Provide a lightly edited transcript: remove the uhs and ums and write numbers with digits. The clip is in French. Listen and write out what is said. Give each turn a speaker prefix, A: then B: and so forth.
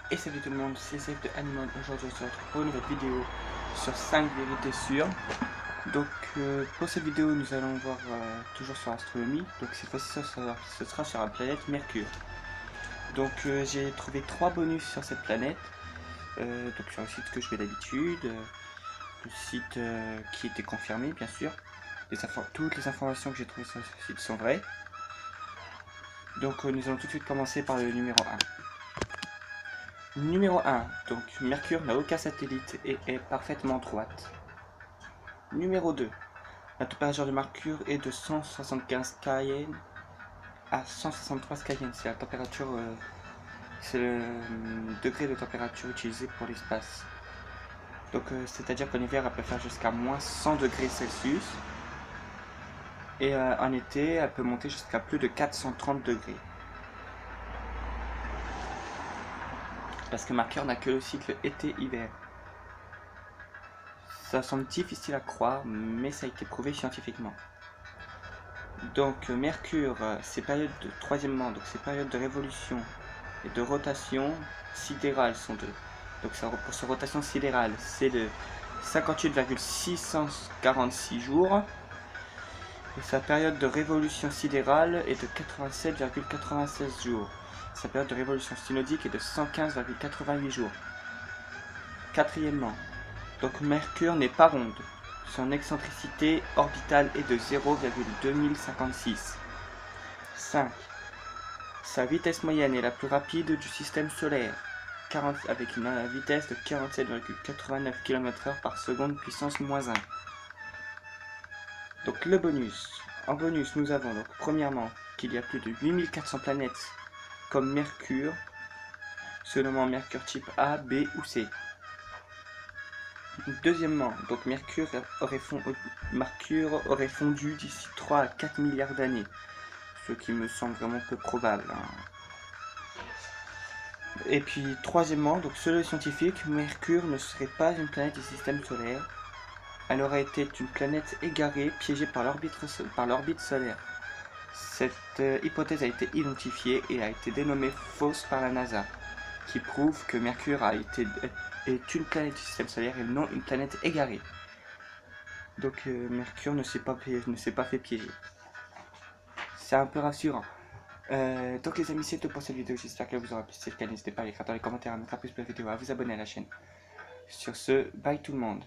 A: Et salut tout le monde, c'est Zef de Animal. Aujourd'hui on se retrouve pour une nouvelle vidéo sur 5 vérités sûres. Donc pour cette vidéo nous allons voir toujours sur l'astronomie. Donc cette fois-ci ce sera sur la planète Mercure. Donc j'ai trouvé 3 bonus sur cette planète. Donc sur le site que je fais d'habitude. Le site qui était confirmé bien sûr. Toutes les informations que j'ai trouvées sur ce site sont vraies. Donc nous allons tout de suite commencer par le numéro 1. Numéro 1, donc Mercure n'a aucun satellite et est parfaitement droite. Numéro 2, la température de Mercure est de 175 Kelvin à 163 Kelvin. C'est la température, c'est le degré de température utilisé pour l'espace. Donc c'est-à-dire qu'en hiver elle peut faire jusqu'à moins 100 degrés Celsius et en été elle peut monter jusqu'à plus de 430 degrés. Parce que Mercure n'a que le cycle été-hiver. Ça semble difficile à croire, mais ça a été prouvé scientifiquement. Donc Mercure, ses périodes de troisièmement, donc ses périodes de révolution et de rotation sidérale sont de. Donc pour sa rotation sidérale, c'est de 58,646 jours. Et sa période de révolution sidérale est de 87,96 jours. Sa période de révolution synodique est de 115,88 jours. Quatrièmement, donc Mercure n'est pas ronde. Son excentricité orbitale est de 0,2056. 5. Sa vitesse moyenne est la plus rapide du système solaire, avec une vitesse de 47,89 km/h par seconde puissance moins 1. Donc le bonus. En bonus, nous avons donc premièrement qu'il y a plus de 8400 planètes comme Mercure, se nommant Mercure type A, B ou C. Deuxièmement, donc Mercure aurait fondu d'ici 3 à 4 milliards d'années, ce qui me semble vraiment peu probable. Et puis troisièmement, donc selon les scientifiques, Mercure ne serait pas une planète du système solaire, elle aurait été une planète égarée, piégée par l'orbite solaire. Cette hypothèse a été identifiée et a été dénommée fausse par la NASA, qui prouve que Mercure est une planète du système solaire et non une planète égarée. Donc Mercure ne s'est pas fait piéger. C'est un peu rassurant. Donc les amis, c'est tout pour cette vidéo. J'espère qu'elle vous aura plu. Si c'est le cas, n'hésitez pas à écrire dans les commentaires, à mettre un pouce pour la vidéo, à vous abonner à la chaîne. Sur ce, bye tout le monde.